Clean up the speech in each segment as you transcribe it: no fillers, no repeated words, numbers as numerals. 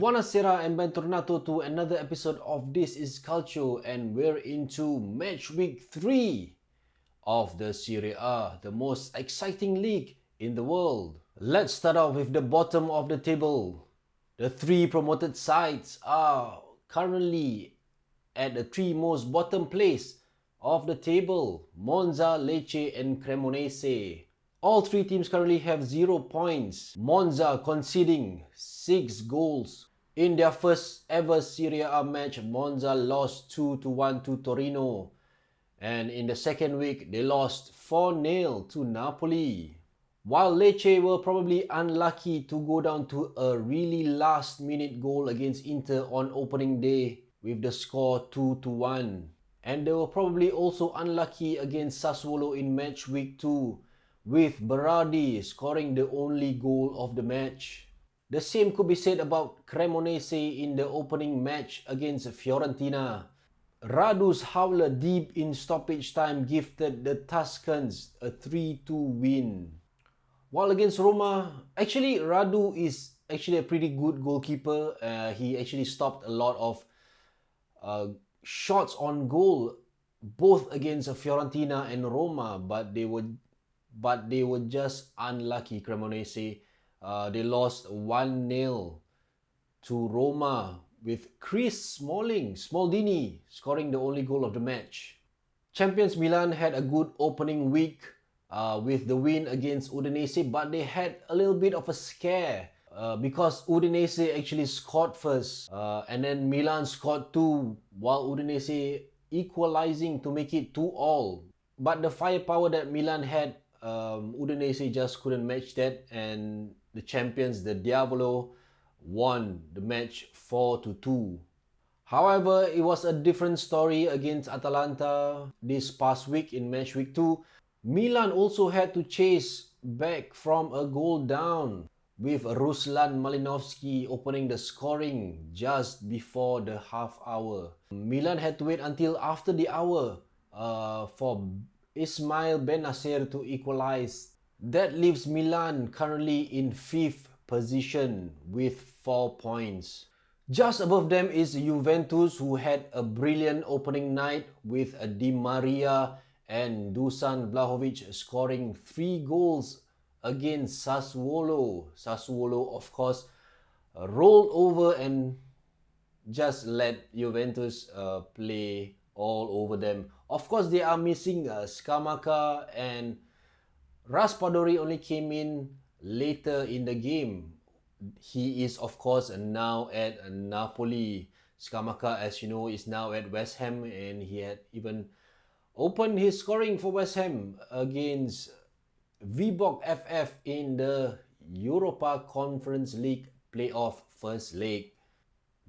Buonasera and bentornato to another episode of This is Calcio, and we're into match week 3 of the Serie A, the most exciting league in the world. Let's start off with the bottom of the table. The 3 promoted sides are currently at the 3 most bottom place of the table: Monza, Lecce and Cremonese. All 3 teams currently have 0 points. Monza conceding 6 goals. In their first ever Serie A match, Monza lost 2-1 to Torino. And in the second week, they lost 4-0 to Napoli. While Lecce were probably unlucky to go down to a really last-minute goal against Inter on opening day with the score 2-1. And they were probably also unlucky against Sassuolo in match week 2, with Berardi scoring the only goal of the match. The same could be said about Cremonese in the opening match against Fiorentina. Radu's howler deep in stoppage time gifted the Tuscans a 3-2 win. While against Roma, actually Radu is actually a pretty good goalkeeper. He actually stopped a lot of shots on goal, both against Fiorentina and Roma, but they were just unlucky. Cremonese, they lost 1-0 to Roma with Chris Smaldini scoring the only goal of the match. Champions Milan had a good opening week with the win against Udinese, but they had a little bit of a scare because Udinese actually scored first and then Milan scored 2, while Udinese equalizing to make it 2-2. But the firepower that Milan had, Udinese just couldn't match that, and the champions, the Diavolo, won the match 4-2. However, it was a different story against Atalanta this past week in match week 2. Milan also had to chase back from a goal down, with Ruslan Malinovsky opening the scoring just before the half hour. Milan had to wait until after the hour for Ismail Bennacer to equalize. That leaves Milan currently in 5th position with 4 points. Just above them is Juventus, who had a brilliant opening night with Di Maria and Dusan Vlahovic scoring 3 goals against Sassuolo. Sassuolo, of course, rolled over and just let Juventus play all over them. Of course, they are missing Scamacca, and Raspadori only came in later in the game. He is, of course, now at Napoli. Scamacca, as you know, is now at West Ham, and he had even opened his scoring for West Ham against Viborg FF in the Europa Conference League playoff first leg.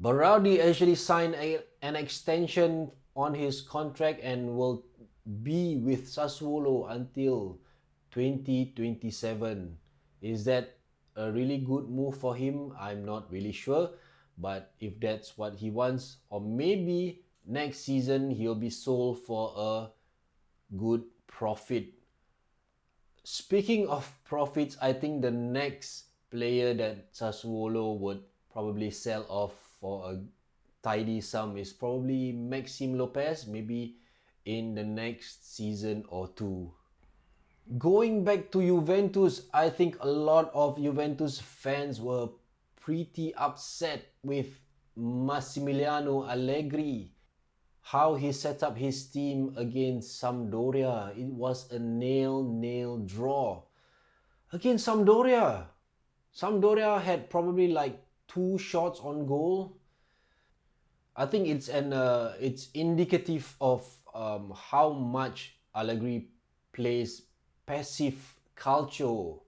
Berardi actually signed an extension on his contract and will be with Sassuolo until 2027. Is that a really good move for him? I'm not really sure, but if that's what he wants, or maybe next season he'll be sold for a good profit. Speaking of profits, I think the next player that Sassuolo would probably sell off for a tidy sum is probably Maxime Lopez, maybe in the next season or 2. Going back to Juventus, I think a lot of Juventus fans were pretty upset with Massimiliano Allegri, how he set up his team against Sampdoria. It was a nil-nil draw against Sampdoria. Sampdoria had probably like 2 shots on goal. I think it's indicative of how much Allegri plays passive calcio.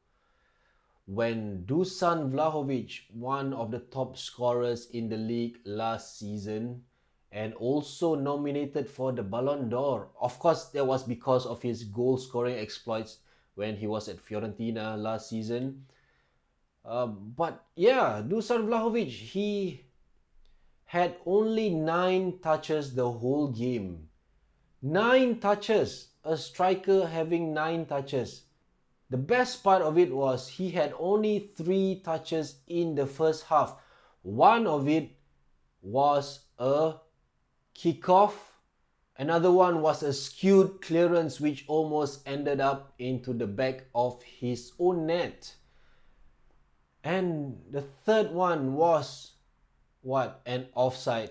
When Dusan Vlahovic, one of the top scorers in the league last season and also nominated for the Ballon d'Or, of course that was because of his goal scoring exploits when he was at Fiorentina last season. But yeah, Dusan Vlahovic, he had only 9 touches the whole game. 9 touches! A striker having 9 touches. The best part of it was he had only 3 touches in the first half, One of it was a kickoff. Another one was a skewed clearance which almost ended up into the back of his own net. And the third one was what? An offside.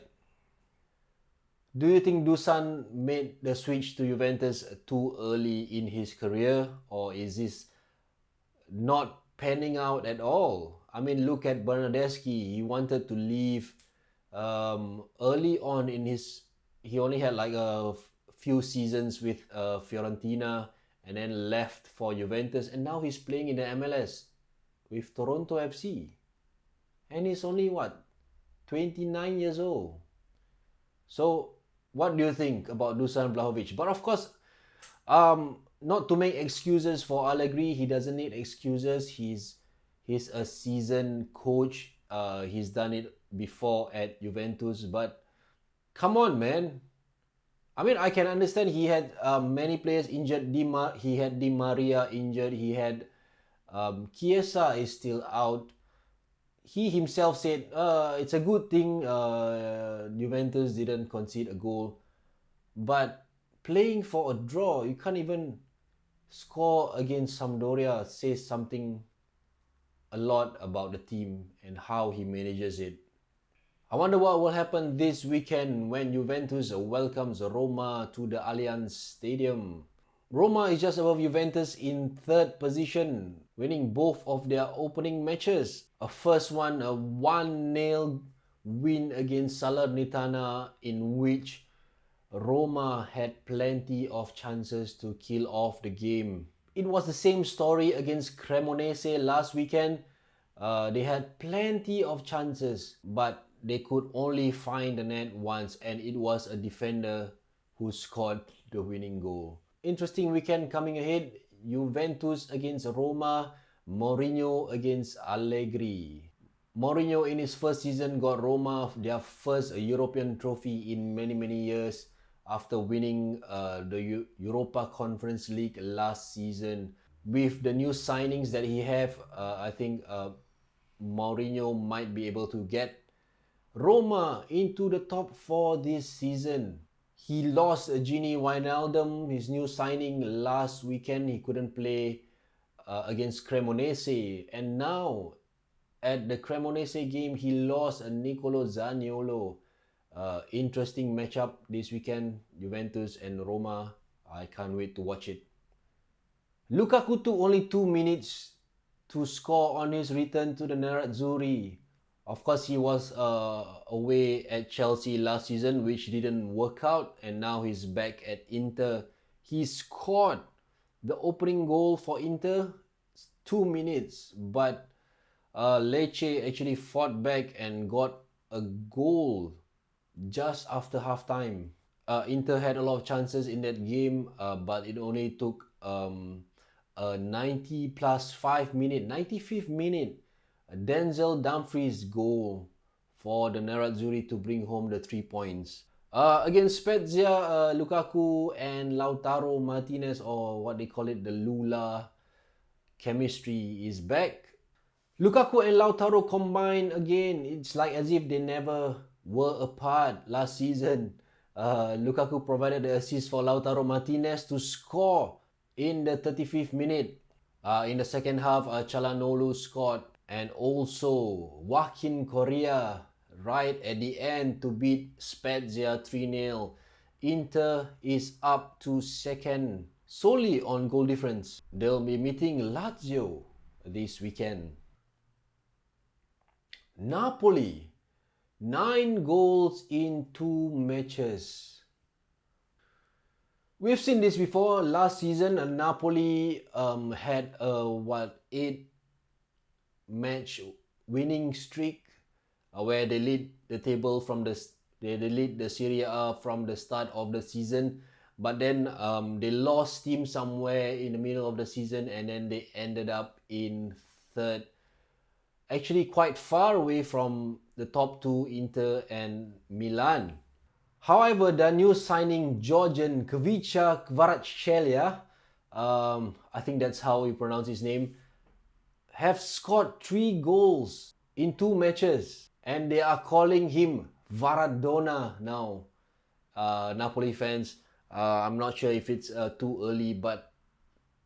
Do you think Dusan made the switch to Juventus too early in his career, or is this not panning out at all? I mean, look at Bernardeschi. He wanted to leave early on in his. He only had like a few seasons with Fiorentina and then left for Juventus, and now he's playing in the MLS with Toronto FC, and he's only what, 29 years old. So what do you think about Dusan Vlahovic? But of course, not to make excuses for Allegri. He doesn't need excuses. He's a seasoned coach. He's done it before at Juventus. But come on, man. I mean, I can understand he had many players injured. He had Di Maria injured. He had Chiesa is still out. He himself said it's a good thing Juventus didn't concede a goal. But playing for a draw, you can't even score against Sampdoria, says something a lot about the team and how he manages it. I wonder what will happen this weekend when Juventus welcomes Roma to the Allianz Stadium. Roma is just above Juventus in third position, winning both of their opening matches. A first one, a 1-0 win against Salernitana, in which Roma had plenty of chances to kill off the game. It was the same story against Cremonese last weekend. They had plenty of chances, but they could only find the net once, and it was a defender who scored the winning goal. Interesting weekend coming ahead. Juventus against Roma, Mourinho against Allegri. Mourinho in his first season got Roma their first European trophy in many years after winning the Europa Conference League last season. With the new signings that he have, I think Mourinho might be able to get Roma into the top 4 this season. He lost Gini Wijnaldum, his new signing, last weekend. He couldn't play against Cremonese. And now, at the Cremonese game, he lost Nicolo Zaniolo. Interesting matchup this weekend, Juventus and Roma. I can't wait to watch it. Lukaku took only 2 minutes to score on his return to the Nerazzurri. Of course, he was away at Chelsea last season, which didn't work out, and now he's back at Inter. He scored the opening goal for Inter, 2 minutes, but Lecce actually fought back and got a goal just after halftime. Inter had a lot of chances in that game, but it only took a 90 plus 5 minute, 95th minute, Denzel Dumfries goal for the Nerazzurri to bring home the 3 points. Against Spezia, Lukaku and Lautaro Martinez, or what they call it, the Lula chemistry is back. Lukaku and Lautaro combined again. It's like as if they never were apart last season. Lukaku provided the assist for Lautaro Martinez to score in the 35th minute. In the second half, Çalhanoğlu scored, and also Joaquin Correa right at the end to beat Spezia 3-0. Inter is up to second solely on goal difference. They'll be meeting Lazio this weekend. Napoli, 9 goals in 2 matches. We've seen this before. Last season, Napoli had a 8-match winning streak where they lead the table from they lead the Serie A from the start of the season, but then they lost steam somewhere in the middle of the season, and then they ended up in third, actually quite far away from the top 2, Inter and Milan. However, the new signing Georgian Kvicha Kvaratskhelia, I think that's how you pronounce his name, have scored 3 goals in 2 matches. and they are calling him Varadona now. Napoli fans, I'm not sure if it's too early, but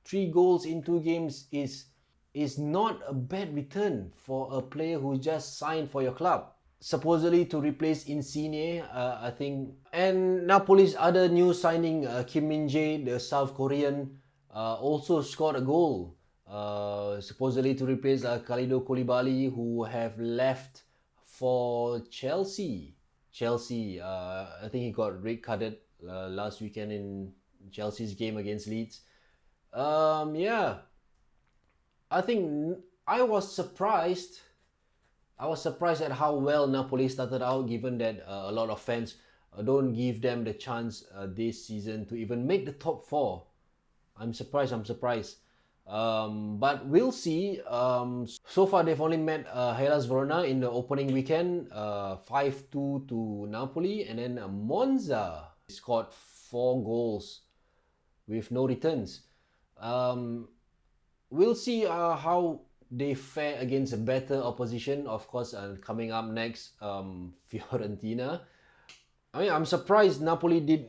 3 goals in 2 games is not a bad return for a player who just signed for your club. Supposedly to replace Insigne, I think. And Napoli's other new signing, Kim Min-jae, the South Korean, also scored a goal. Supposedly to replace Khalido Koulibaly, who have left for Chelsea. I think he got red carded last weekend in Chelsea's game against Leeds. Yeah, I think I was surprised. I was surprised at how well Napoli started out, given that a lot of fans don't give them the chance this season to even make the top four. I'm surprised. But we'll see. So far, they've only met Hellas Verona in the opening weekend, 5-2 to Napoli, and then Monza scored 4 goals with no returns. We'll see how they fare against a better opposition. Of course, coming up next, Fiorentina. I mean, I'm surprised Napoli did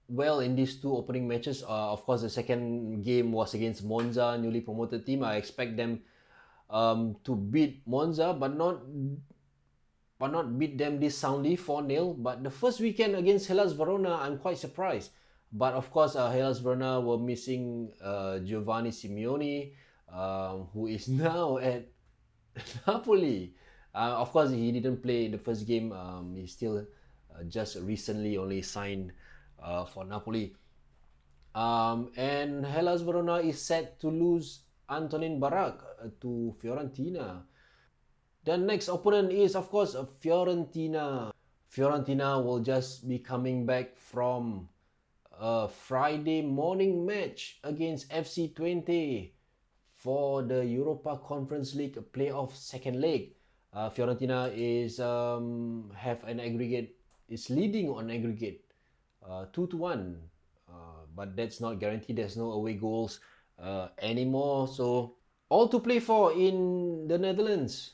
well in these 2 opening matches. Of course, the second game was against Monza, newly promoted team. I expect them to beat Monza, but not beat them this soundly 4-0. But the first weekend against Hellas Verona, I'm quite surprised. But of course, Hellas Verona were missing Giovanni Simeone, who is now at Napoli. Of course, he didn't play the first game. He still just recently only signed for Napoli. And Hellas Verona is set to lose Antonin Barak to Fiorentina. The next opponent is, of course, Fiorentina. Fiorentina will just be coming back from a Friday morning match against FC Twente for the Europa Conference League playoff second leg. Fiorentina is leading on aggregate 2-1, but that's not guaranteed. There's no away goals anymore, so all to play for in the Netherlands.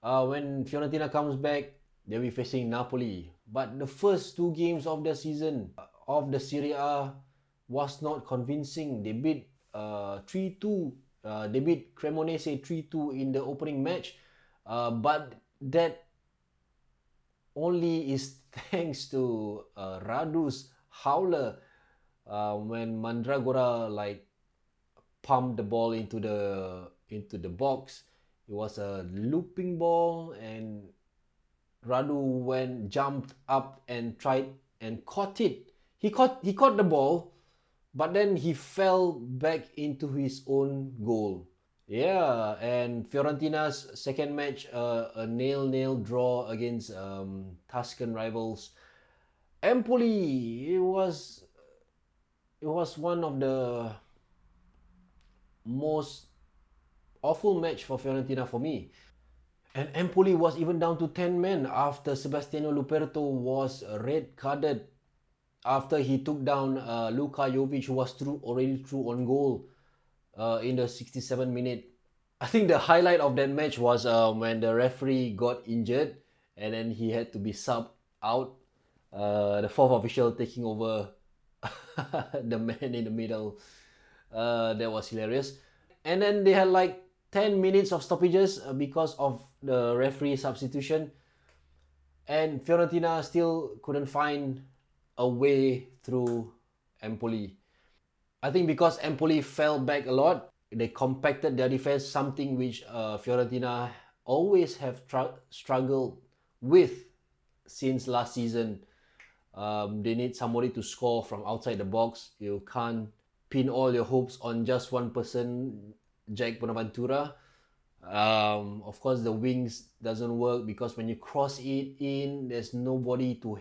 When Fiorentina comes back, they'll be facing Napoli. But the first 2 games of the season of the Serie A was not convincing. They beat 3-2. They beat Cremonese 3-2 in the opening match. But that only is thanks to Radu's howler when Mandragora pumped the ball into the box. It was a looping ball, and Radu jumped up and tried and caught it. He caught the ball, but then he fell back into his own goal. Yeah, and Fiorentina's second match, a 0-0 draw against Tuscan rivals Empoli. It was one of the most awful match for Fiorentina for me. And Empoli was even down to 10 men after Sebastiano Luperto was red carded after he took down Luka Jovic, who was already through on goal in the 67th minute. I think the highlight of that match was when the referee got injured and then he had to be subbed out. The fourth official taking over the man in the middle. That was hilarious. And then they had 10 minutes of stoppages because of the referee substitution. And Fiorentina still couldn't find a way through Empoli. I think because Empoli fell back a lot, they compacted their defense, something which Fiorentina always have struggled with since last season. They need somebody to score from outside the box. You can't pin all your hopes on just one person, Jack Bonaventura. Of course, the wings doesn't work because when you cross it in, there's nobody to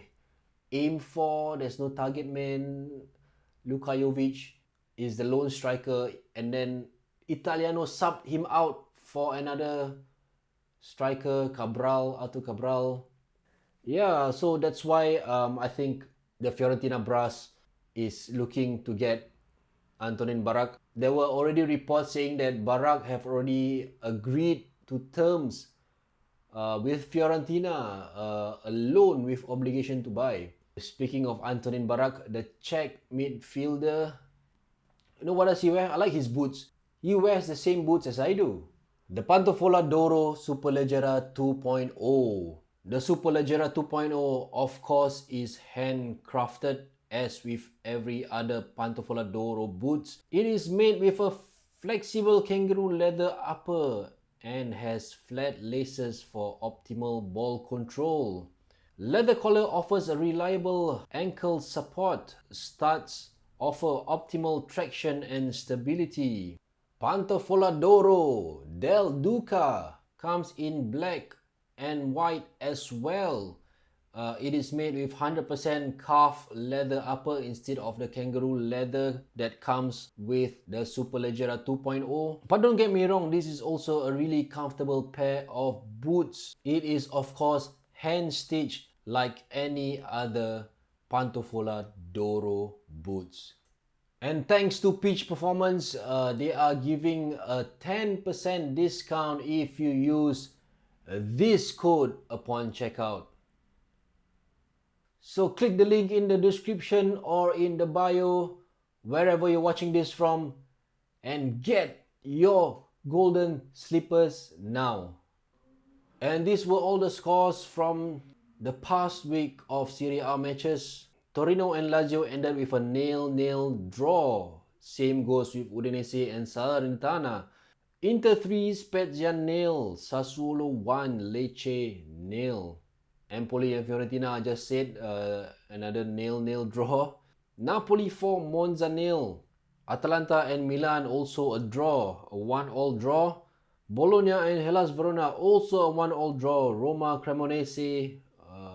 aim for. There's no target man. Luka Jovic is the lone striker, and then Italiano subbed him out for another striker, Artur Cabral. Yeah, so that's why I think the Fiorentina brass is looking to get Antonin Barak. There were already reports saying that Barak have already agreed to terms with Fiorentina, a loan with obligation to buy. Speaking of Antonin Barak, the Czech midfielder, you know what does he wear? I like his boots. He wears the same boots as I do. The Pantofola d'Oro Superleggera 2.0. The Superleggera 2.0, of course, is handcrafted as with every other Pantofola d'Oro boots. It is made with a flexible kangaroo leather upper and has flat laces for optimal ball control. Leather collar offers a reliable ankle support. Studs offer optimal traction and stability. Pantofola d'Oro del Duca comes in black and white as well. It is made with 100% calf leather upper instead of the kangaroo leather that comes with the Superleggera 2.0. But don't get me wrong, this is also a really comfortable pair of boots. It is of course hand stitched like any other Pantofola d'Oro boots. And thanks to Peach Performance, they are giving a 10% discount if you use this code upon checkout. So click the link in the description or in the bio, wherever you're watching this from, and get your golden slippers now. And these were all the scores from the past week of Serie A matches. Torino and Lazio ended with a 0-0 draw. Same goes with Udinese and Salernitana. Inter 3, Spezia 0, Sassuolo 1, Lecce 0. Empoli and Fiorentina, I just said, another 0-0 draw. Napoli 4, Monza 0. Atalanta and Milan also a draw, a 1-1 draw. Bologna and Hellas Verona also a 1-1 draw. Roma, Cremonese,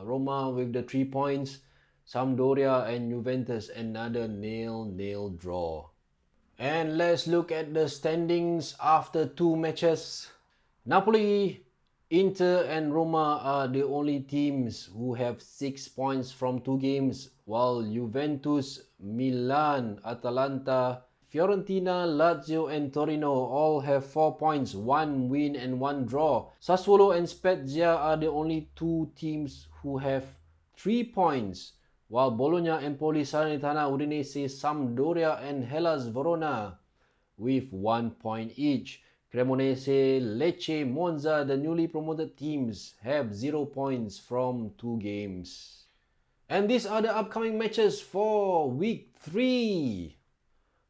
Roma with the 3 points. Sampdoria and Juventus another 0-0 draw. And let's look at the standings after 2 matches. Napoli, Inter and Roma are the only teams who have 6 points from 2 games, while Juventus, Milan, Atalanta, Fiorentina, Lazio and Torino all have 4 points, 1 win and 1 draw. Sassuolo and Spezia are the only 2 teams who have 3 points, while Bologna, Empoli, Salernitana, Udinese, Sampdoria and Hellas Verona with 1 point each. Cremonese, Lecce, Monza, the newly promoted teams, have 0 points from 2 games. And these are the upcoming matches for week 3.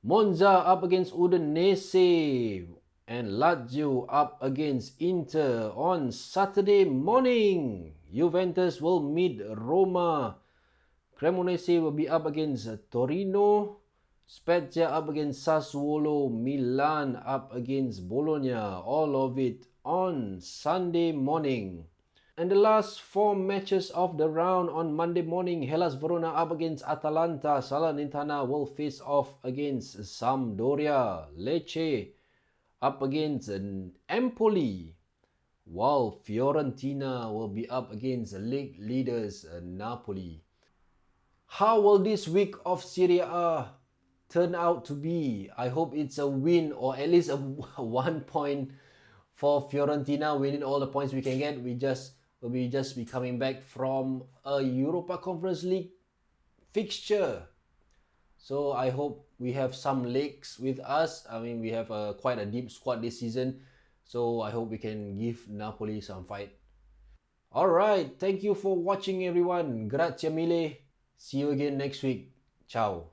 Monza up against Udinese and Lazio up against Inter on Saturday morning. Juventus will meet Roma. Cremonese will be up against Torino. Spezia up against Sassuolo. Milan up against Bologna. All of it on Sunday morning. And the last 4 matches of the round on Monday morning. Hellas Verona up against Atalanta. Salernitana will face off against Sampdoria. Lecce up against Empoli, while Fiorentina will be up against league leaders Napoli. How will this week of Serie A turn out to be? I hope it's a win or at least a 1 point for Fiorentina, winning all the points we can get. Will just be coming back from a Europa Conference League fixture. So I hope we have some legs with us. I mean, we have quite a deep squad this season. So I hope we can give Napoli some fight. Alright, thank you for watching everyone. Grazie mille. See you again next week. Ciao.